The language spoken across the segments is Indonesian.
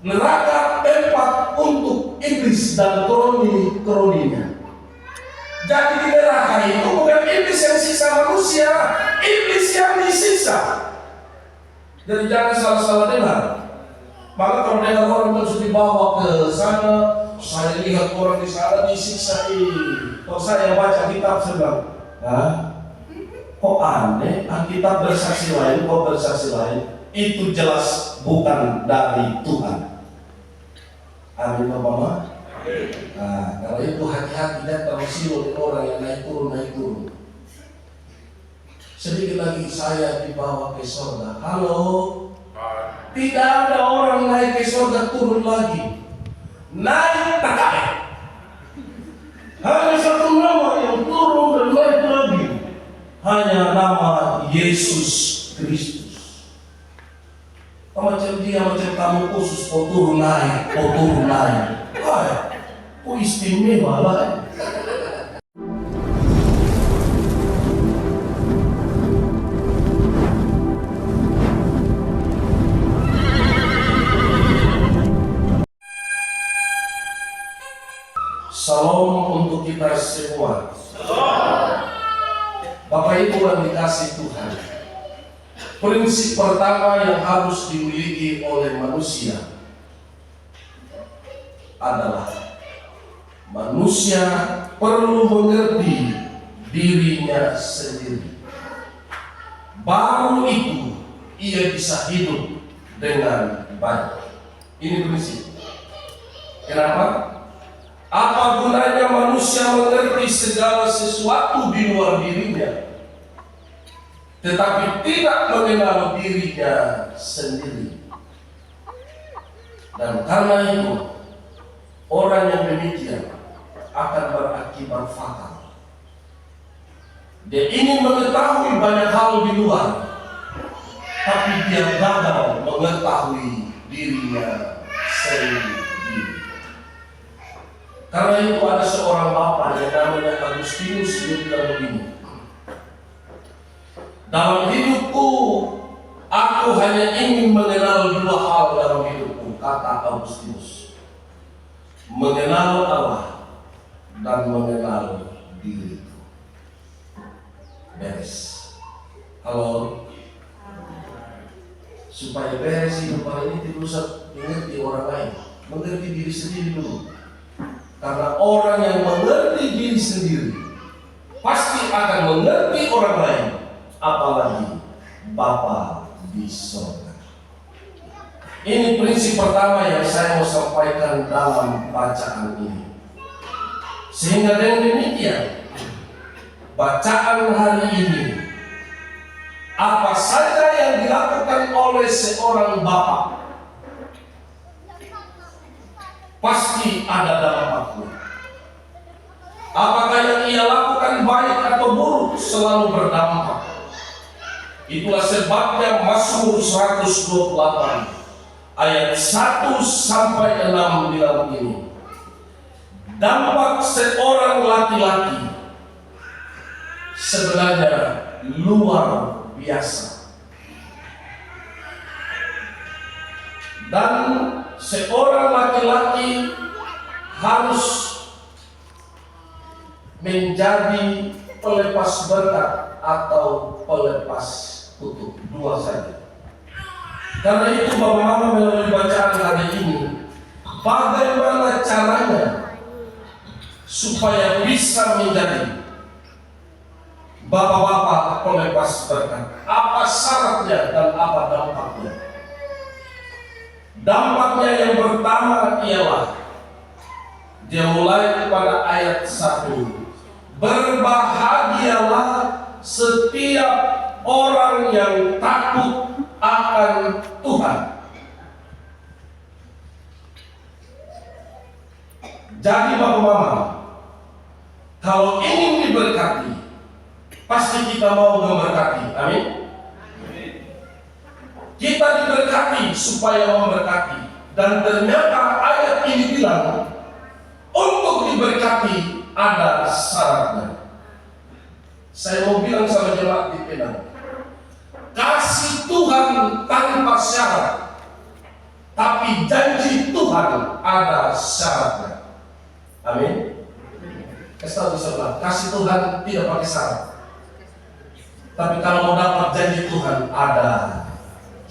Neraka tempat untuk iblis dan kroni-kroninya. Jadi di neraka itu bukan iblis yang siksa manusia, iblis yang disiksa. Jadi jangan salah-salah dengar. Maka kalau dengar orang terus dibawa ke sana, saya lihat orang di sana disiksa. Kalau saya baca kitab sedang, kok aneh? Alkitab bersaksi lain, kok bersaksi lain? Itu jelas bukan dari Tuhan. Amin, Bapak. Nah, kalau itu hati-hati dan tersilu orang yang naik turun. Sedikit lagi saya dibawa ke surga. Halo, tidak ada orang naik ke surga turun lagi. Naik tak ada. Hanya satu nama yang turun dan naik lagi. Hanya nama Yesus Kristus. Macam dia, macam tamu khusus, turun naik. Kok istimewa lah. Salam untuk kita semua. Bapak Ibu yang dikasih Tuhan, prinsip pertama yang harus dimiliki oleh manusia adalah manusia perlu mengerti dirinya sendiri. Baru itu ia bisa hidup dengan baik. Ini prinsip. Kenapa? Apa gunanya manusia mengerti segala sesuatu di luar dirinya, tetapi tidak mengenal dirinya sendiri? Dan karena itu, orang yang demikian akan berakibat fatal. Dia ingin mengetahui banyak hal di luar, tapi dia gagal mengetahui dirinya sendiri. Karena itu ada seorang bapak yang namanya Agustinus, dia bilang begini, dalam hidupku, aku hanya ingin mengenal dua hal dalam hidupku, kata Agustinus. Mengenal Allah dan mengenal diriku. Beres. Halo. Supaya beres hidup ini tidak usah mengerti orang lain, mengerti diri sendiri dulu. Karena orang yang mengerti diri sendiri pasti akan mengerti orang lain, apalagi Bapa di surga. Ini prinsip pertama yang saya mau sampaikan dalam bacaan ini. Sehingga dengan demikian, bacaan hari ini, apa saja yang dilakukan oleh seorang Bapa pasti ada dampaknya. Apakah yang ia lakukan baik atau buruk selalu berdampak. Itulah sebabnya Mazmur 128 ayat 1 sampai 6 bilang ini. Dampak seorang laki-laki sebenarnya luar biasa. Dan seorang laki-laki harus menjadi pelepas berkat atau pelepas kutuk, dua saja. Karena itu Bapak Mama melalui bacaan hari ini, bagaimana caranya supaya bisa menjadi bapak-bapak pelepas berkat? Apa syaratnya dan apa dampaknya? Dampaknya yang pertama ialah dia mulai pada ayat 1. Berbahagialah setiap orang yang takut akan Tuhan. Jadi Bapak Mama, kalau ingin diberkati, pasti kita mau memberkati. Amin. Kita diberkati supaya memberkati. Dan ternyata ayat ini bilang, untuk diberkati ada syaratnya. Saya mau bilang sama jemaat di Penang, kasih Tuhan tanpa syarat, tapi janji Tuhan ada syaratnya. Amin. Kasih tahu sebelah, kasih Tuhan tidak pakai syarat. Tapi kalau mau dapat janji Tuhan ada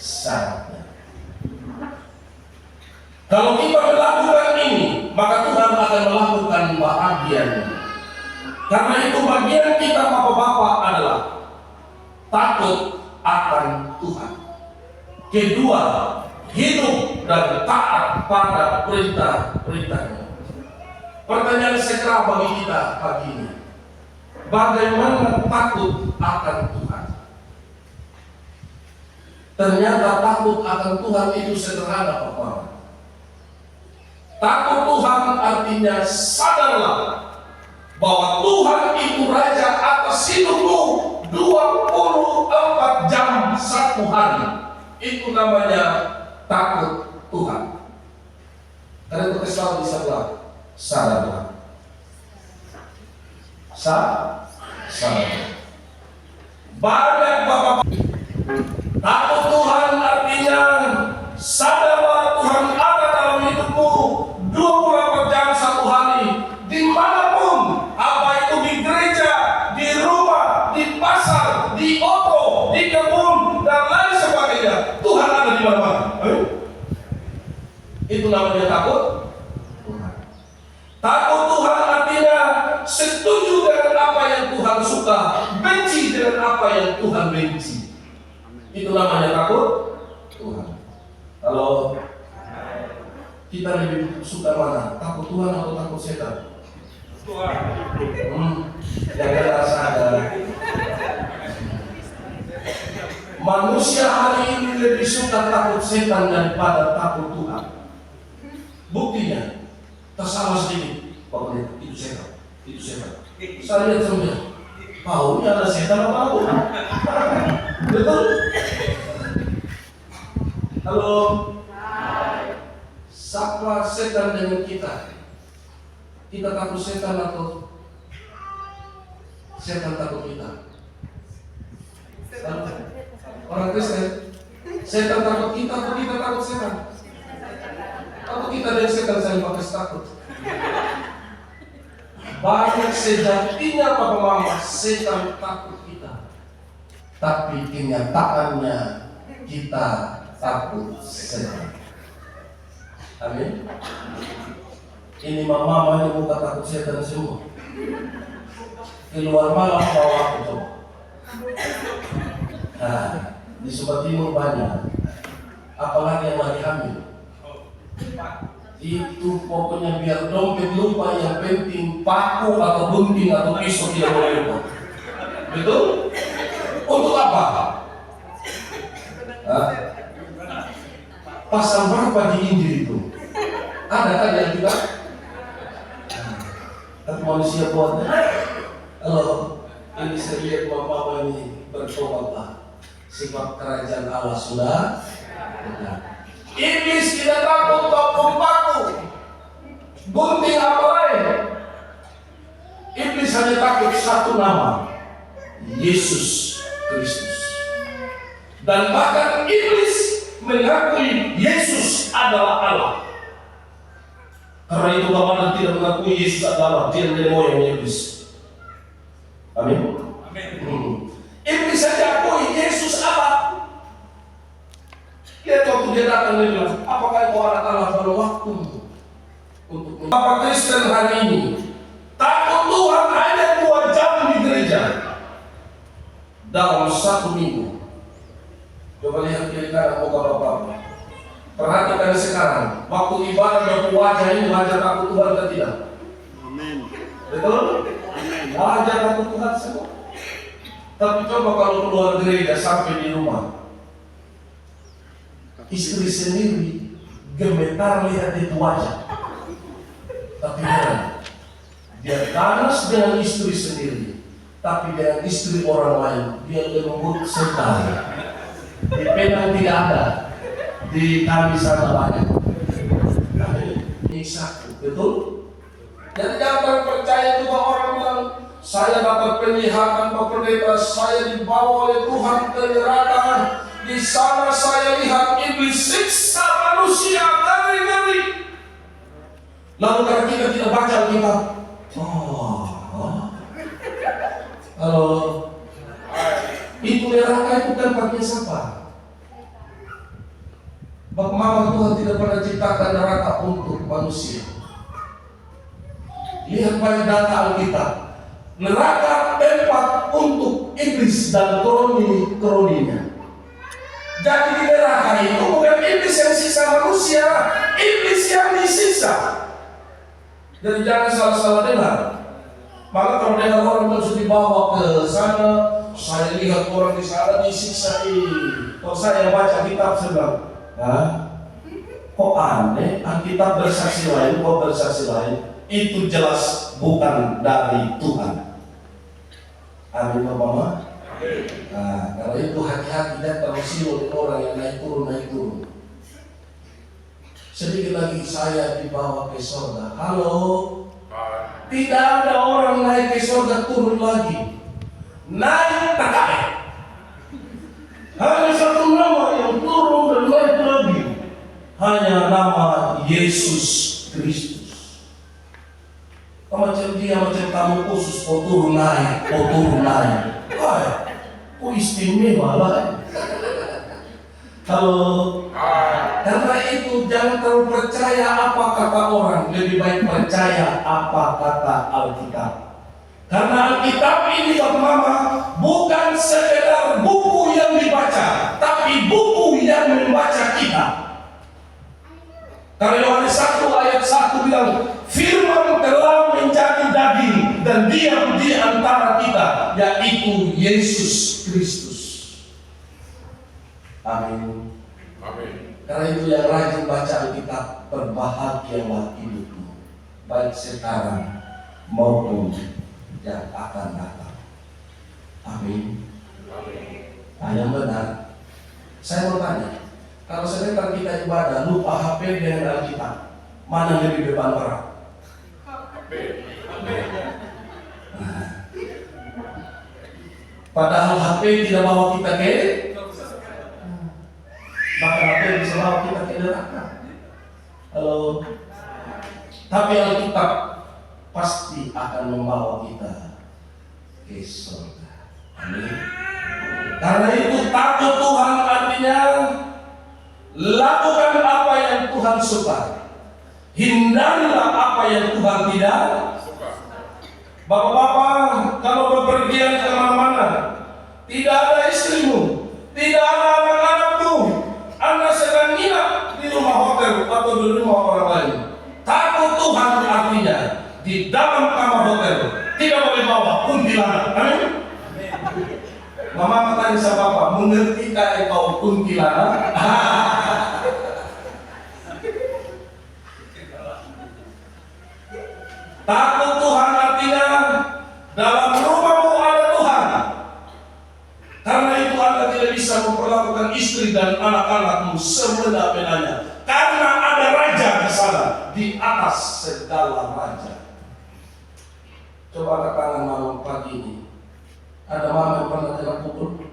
syaratnya. Kalau kita melakukan ini, maka Tuhan akan melakukan bahagianya. Karena itu bagian kita bapak-bapak adalah takut akan Tuhan. Kedua, hidup dan taat pada perintah-perintahnya. Pertanyaan segera bagi kita pagi ini, bagaimana takut akan Tuhan? Ternyata takut akan Tuhan itu sederhana, Bapak. Takut Tuhan artinya sadarlah bahwa Tuhan itu Raja atas hidupmu 24 jam satu hari. Itu namanya takut Tuhan. Karena itu kesal di sebelah, sadarlah. Sadarlah. Banyak bapak takut Tuhan artinya sadarlah Tuhan ada dalam hidupmu 24 jam satu hari, dimanapun, apa itu di gereja, di rumah, di pasar, di oto, di kebun dan lain sebagainya. Tuhan ada di mana-mana. Itu namanya takut Tuhan. Takut Tuhan artinya setuju dengan apa yang Tuhan suka, benci dengan apa yang Tuhan benci. Itu namanya takut Tuhan. Kalau kita lebih suka mana? Takut Tuhan atau takut setan? Tuhan. Jangan rasa ada. Manusia hari ini lebih suka takut setan daripada takut Tuhan. Buktinya, tersalah sedikit. Pokoknya itu setan, itu setan. Saya lihat semuanya. Ini ada setan apa aku? Betul? Halo. Siapa setan dengan kita? Kita takut setan atau setan takut kita? Orang Kristen, setan takut kita atau kita takut setan? Atau kita dan setan saling pakai takut? Banyak sejatinya Bapak Mama, setan takut kita. Tapi kenyataannya kita takut setan. Amin. Ini mama ini bukan takut setan semua. Keluar malam bawa aku coba. Nah, di Sumba Timur banyak. Apalagi yang lagi hamil. Itu pokoknya biar dompet lupa, yang penting paku atau gunting atau pisau tidak boleh lupa. Betul? Untuk apa? Pasal berapa di Injil itu? Ada kan yang kita? Tapi manusia buatnya. Kalau ini saya lihat mama ini bertobat, sebab kerajaan Allah sudah. Iblis tidak takut paku, gunting apa lain. Iblis hanya takut satu nama, Yesus Kristus. Dan bahkan iblis mengakui Yesus adalah Allah. Karena itu Bapak tidak mengakui Yesus adalah dia nenek moyang iblis. Amin. Iblis saja akui Yesus Allah. Lihat waktu dia datang dia bilang, apakah kau anak Allah pada waktu untuk Bapak Kristen hari ini takut Tuhan hanya 2 jam di gereja dalam 1 minggu. Coba lihat kiri kanan muka Bapak. Perhatikan sekarang, waktu ibadah wajah ini wajah takut Tuhan atau tidak? Amin. Betul? Amin. Wajah takut Tuhan semua. Tapi coba kalau keluar gereja sampai di rumah, istri sendiri gemetar lihat itu wajah. Tapi dia ganas dengan istri sendiri, tapi dengan istri orang lain dia lembut sekali. Di Penang tidak ada, di kami sana banyak. Ini satu, betul? Jadi jangan percaya juga orang bilang saya dapat penglihatan Pak Pendeta, saya dibawa oleh Tuhan ke neraka. Di sana saya lihat iblis siksa manusia ngeri-ngeri. Lalu karena kita tidak baca Alkitab, kalau itu neraka itu tempatnya siapa? Bagaimana Tuhan tidak pernah ciptakan neraka untuk manusia? Lihat pada data Alkitab, neraka tempat untuk iblis dan kroni-kroninya. Jadi di neraka itu bukan iblis yang siksa manusia, iblis yang disiksa. Jadi jangan salah-salah dengar. Maka kalau dengar orang terus dibawa ke sana, saya lihat orang di sana disiksa. Kalau saya baca kitab sebelah, kok aneh? Alkitab bersaksi lain, kok bersaksi lain? Itu jelas bukan dari Tuhan. Amin, Bapak. Nah, kalau itu hati-hati dan terusir orang yang naik turun. Sedikit lagi saya dibawa ke surga. Halo, tidak ada orang naik ke surga turun lagi. Naik tak ada. Hanya satu nama yang turun dan naik lagi. Hanya nama Yesus Kristus. Macam dia macam tamu khusus, turun naik. Istimewa lah. Kalau karena itu jangan terlalu percaya apa kata orang, lebih baik percaya apa kata Alkitab. Karena Alkitab ini Mama bukan sekedar buku yang dibaca, tapi buku yang membaca kita. Karena Yohanes 1 ayat 1 bilang, Firman telah menjadi daging dan diam di antara kita, yaitu Yesus Kristus. Amin. Karena itu yang rajin baca Alkitab, berbahagialah hidupmu, baik sekarang maupun yang akan datang. Amin. Yang benar. Saya mau tanya, kalau sebentar kita ibadah lupa HP dengan Alkitab, mana yang lebih beban berat? Padahal HP tidak bawa kita ke, bahkan HP bisa bawa kita ke neraka. Halo. Tapi Alkitab pasti akan membawa kita ke surga. Amin. Karena itu takut Tuhan artinya lakukan apa yang Tuhan suka. Hindarilah apa yang Tuhan tidak suka. Bapak-bapak, kalau bepergian kemana-mana, tidak ada istrimu, tidak ada anak-anakmu, Anda sedang nginap di rumah hotel atau di rumah orang lain. Takut Tuhan artinya di dalam kamar hotel tidak boleh bawa kuntilanak. Amin. Mama tanya sama Bapak, mengertikah engkau kuntilanak? Takut Tuhan artinya dalam rumahmu ada Tuhan. Karena itu Anda tidak bisa memperlakukan istri dan anak-anakmu semena-menanya. Karena ada raja di sana, di atas segala raja. Coba angkat tangan malam pagi ini. Ada mama yang pernah kena pukul?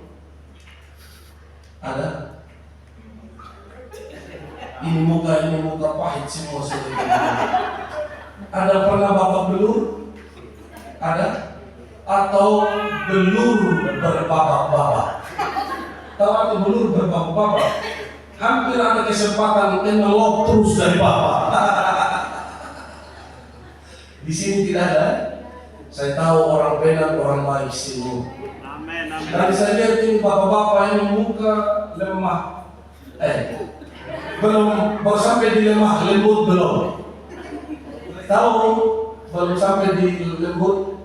Ada? Ini muka pahit semua sudah. Ada pernah bapak belur? Ada? Atau belur berbabak-babak? Tahu atau belur berbabak-babak? Hampir ada kesempatan ngelop terus dari bapak. Di sini tidak ada. Saya tahu orang benar, orang baik sini. Tadi saya lihat ini bapak-bapak ini muka lemah. Belum sampai di lemah, lembut belum. Tahu belum sampai di lembut.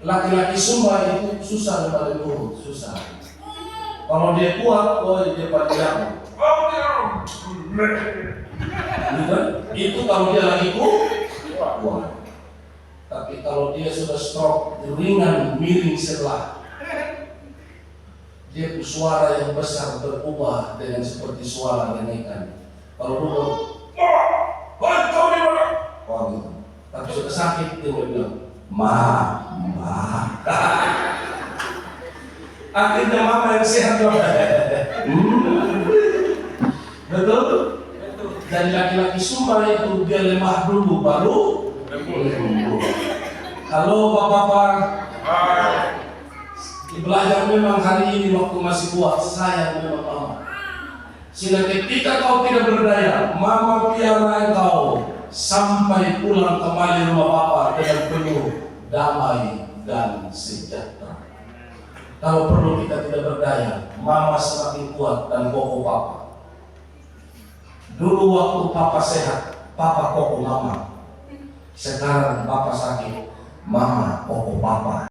Laki-laki Sumba itu susah pada lembut, susah. Kalau dia kuat, dia pada jago. Itu kalau dia lagi kuat. Tapi kalau dia sudah stroke, ringan, miring sebelah, dia suara yang besar berubah dengan seperti suara ikan. Kalau dulu, gitu. Tapi sudah sakit, dia bilang, ma. Akhirnya mama yang sehat dong. Betul? Dan laki-laki laki sumai itu dia lemah dulu baru lembut. Halo Bapak-bapak, belajar memang hari ini waktu masih kuat, saya memang mama. Sehingga ketika kau tidak berdaya, mama piara engkau sampai pulang kembali rumah Bapak dengan penuh damai dan sejahtera. Kalau perlu kita tidak berdaya, mama semakin kuat dan kokoh Papa. Dulu waktu Papa sehat, Papa kokoh mama. Sekarang Papa sakit, mama kokoh Papa.